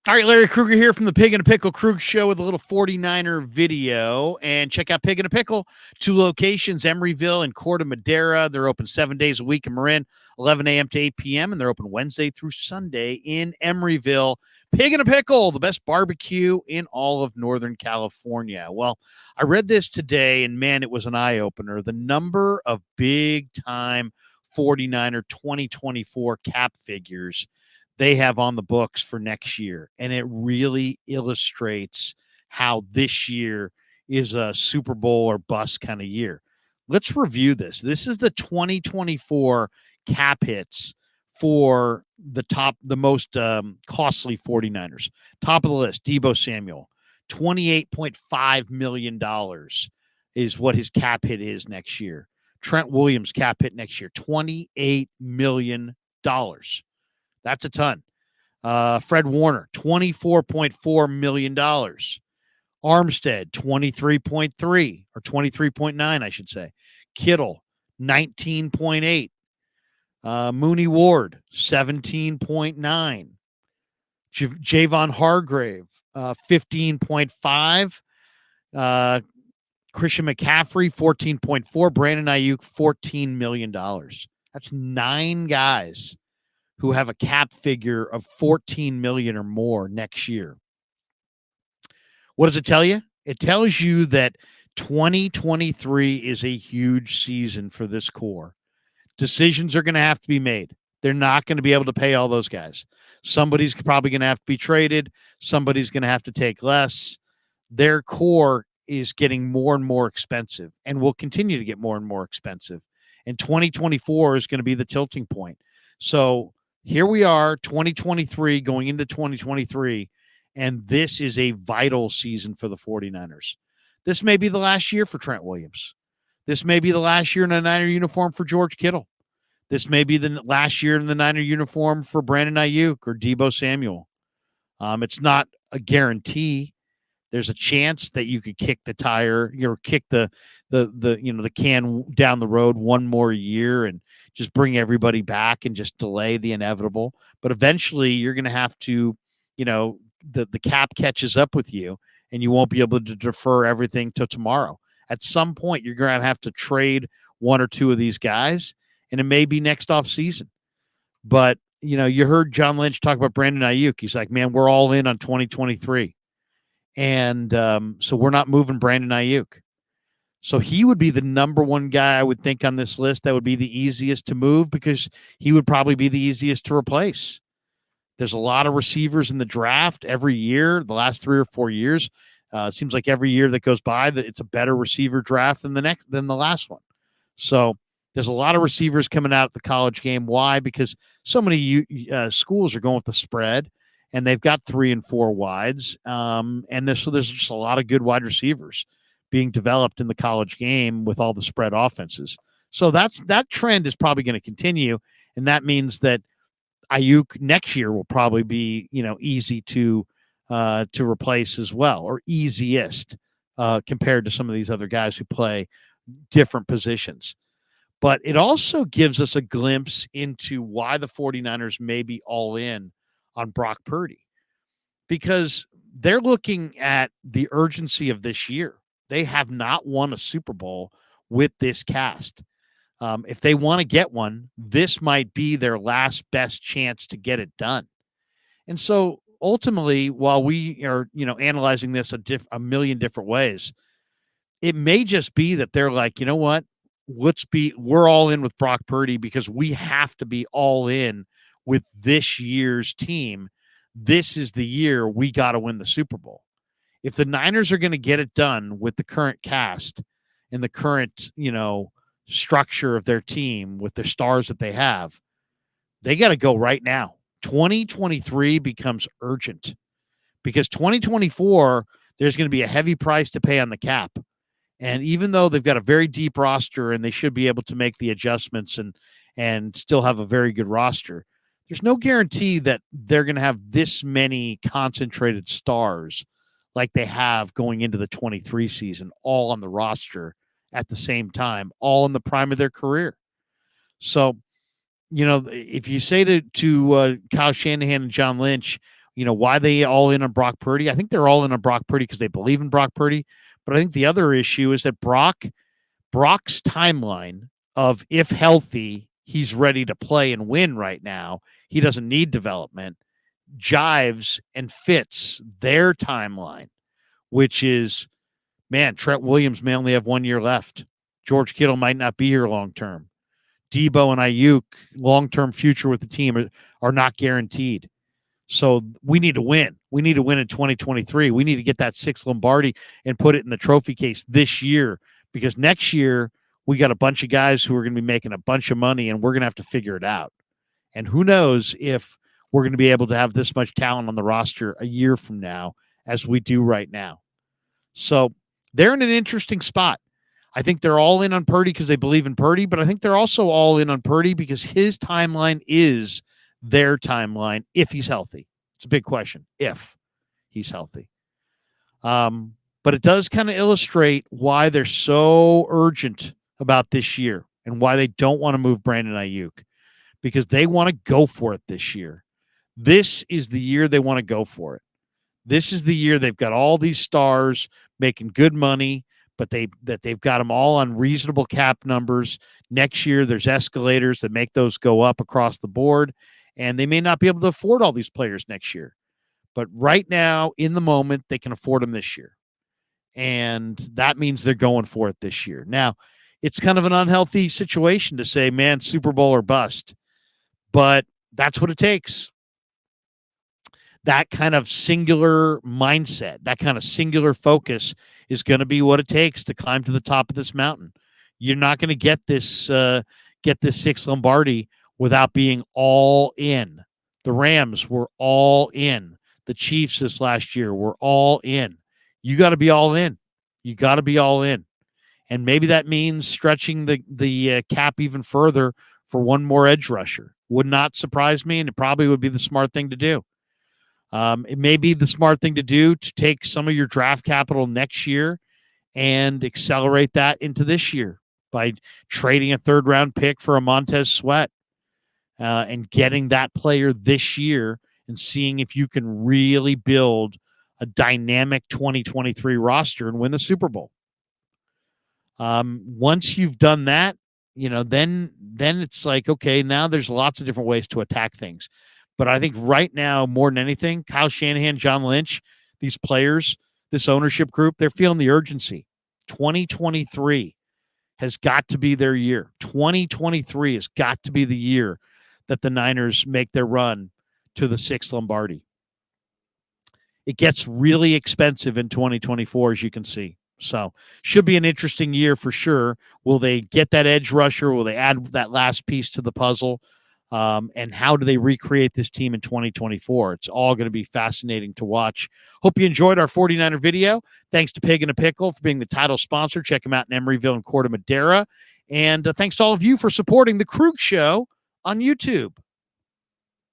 All right, Larry Krueger here from the Pig and a Pickle Krug Show with a little 49er video. And check out Pig and a Pickle, two locations, Emeryville and Corte Madera. They're open 7 days a week in Marin, 11 a.m. to 8 p.m., and they're open Wednesday through Sunday in Emeryville. Pig and a Pickle, the best barbecue in all of Northern California. Well, I read this today, and man, it was an eye opener. The number of big time 49er 2024 cap figures they have on the books for next year. And it really illustrates how this year is a Super Bowl or bust kind of year. Let's review this. This is the 2024 cap hits for the most costly 49ers. Top of the list, Deebo Samuel, $28.5 million is what his cap hit is next year. Trent Williams cap hit next year, $28 million. That's a ton. Fred Warner, $24.4 million. Armstead, 23.3 or 23.9, I should say. Kittle, 19.8. Mooney Ward, 17.9. Javon Hargrave, 15.5. Christian McCaffrey, 14.4. Brandon Ayuk, $14 million. That's 9 guys who have a cap figure of 14 million or more next year. What does it tell you? It tells you that 2023 is a huge season for this core. Decisions are going to have to be made. They're not going to be able to pay all those guys. Somebody's probably going to have to be traded. Somebody's going to have to take less. Their core is getting more and more expensive and will continue to get more and more expensive. And 2024 is going to be the tilting point. So here we are, 2023, going into 2023, and this is a vital season for the 49ers. This may be the last year for Trent Williams. This may be the last year in a Niner uniform for George Kittle. This may be the last year in the Niner uniform for Brandon Ayuk or Deebo Samuel. It's not a guarantee. There's a chance that you could kick the tire, kick the can down the road one more year and just bring everybody back and just delay the inevitable. But eventually you're going to have to, the cap catches up with you and you won't be able to defer everything till tomorrow. At some point, you're going to have to trade one or two of these guys, and it may be next off season. But, you heard John Lynch talk about Brandon Ayuk. He's like, man, we're all in on 2023. And so we're not moving Brandon Ayuk. So he would be the number one guy I would think on this list that would be the easiest to move because he would probably be the easiest to replace. There's a lot of receivers in the draft every year, the last 3 or 4 years. It seems like every year that goes by that it's a better receiver draft than the last one. So there's a lot of receivers coming out at the college game. Why? Because so many schools are going with the spread, and they've got 3 and 4 wides. So there's just a lot of good wide receivers being developed in the college game with all the spread offenses. So that trend is probably going to continue, and that means that Ayuk next year will probably be easy to replace as well, or easiest compared to some of these other guys who play different positions. But it also gives us a glimpse into why the 49ers may be all in on Brock Purdy, because they're looking at the urgency of this year. They have not won a Super Bowl with this cast. If they want to get one, this might be their last best chance to get it done. And so ultimately, while we are, analyzing this a million different ways, it may just be that they're like, you know what? We're all in with Brock Purdy because we have to be all in with this year's team. This is the year we got to win the Super Bowl. If the Niners are going to get it done with the current cast and the current, structure of their team with the stars that they have, they got to go right now. 2023 becomes urgent because 2024, there's going to be a heavy price to pay on the cap. And even though they've got a very deep roster and they should be able to make the adjustments and still have a very good roster, there's no guarantee that they're going to have this many concentrated stars like they have going into the 23 season, all on the roster at the same time, all in the prime of their career. So, if you say to Kyle Shanahan and John Lynch, Why they all in on Brock Purdy? I think they're all in on Brock Purdy because they believe in Brock Purdy. But I think the other issue is that Brock's timeline of, if healthy, he's ready to play and win right now. He doesn't need development, jives and fits their timeline, which is, man, Trent Williams may only have 1 year left. George Kittle might not be here long term. Debo and Ayuk, long term future with the team are not guaranteed. So we need to win. We need to win in 2023. We need to get that 6th Lombardi and put it in the trophy case this year, because next year we got a bunch of guys who are going to be making a bunch of money, and we're going to have to figure it out. And who knows if we're going to be able to have this much talent on the roster a year from now as we do right now. So they're in an interesting spot. I think they're all in on Purdy because they believe in Purdy, but I think they're also all in on Purdy because his timeline is their timeline if he's healthy. It's a big question, if he's healthy. But it does kind of illustrate why they're so urgent about this year and why they don't want to move Brandon Ayuk, because they want to go for it this year. This is the year they want to go for it. This is the year they've got all these stars making good money, but they've got them all on reasonable cap numbers. Next year, there's escalators that make those go up across the board, and they may not be able to afford all these players next year. But right now, in the moment, they can afford them this year. And that means they're going for it this year. Now, it's kind of an unhealthy situation to say, man, Super Bowl or bust. But that's what it takes. That kind of singular mindset, that kind of singular focus is going to be what it takes to climb to the top of this mountain. You're not going to get this 6th Lombardi without being all in. The Rams were all in. The Chiefs this last year were all in. You got to be all in. You got to be all in. And maybe that means stretching the cap even further for one more edge rusher. Would not surprise me, and it probably would be the smart thing to do. It may be the smart thing to do to take some of your draft capital next year and accelerate that into this year by trading a 3rd-round pick for a Montez Sweat and getting that player this year and seeing if you can really build a dynamic 2023 roster and win the Super Bowl. Once you've done that, then it's like, okay, now there's lots of different ways to attack things. But I think right now, more than anything, Kyle Shanahan, John Lynch, these players, this ownership group, they're feeling the urgency. 2023 has got to be their year. 2023 has got to be the year that the Niners make their run to the 6th Lombardi. It gets really expensive in 2024, as you can see. So should be an interesting year for sure. Will they get that edge rusher? Will they add that last piece to the puzzle? And how do they recreate this team in 2024? It's all going to be fascinating to watch. Hope you enjoyed our 49er video. Thanks to Pig and a Pickle for being the title sponsor. Check them out in Emeryville and Corte Madera. And thanks to all of you for supporting The Krug Show on YouTube.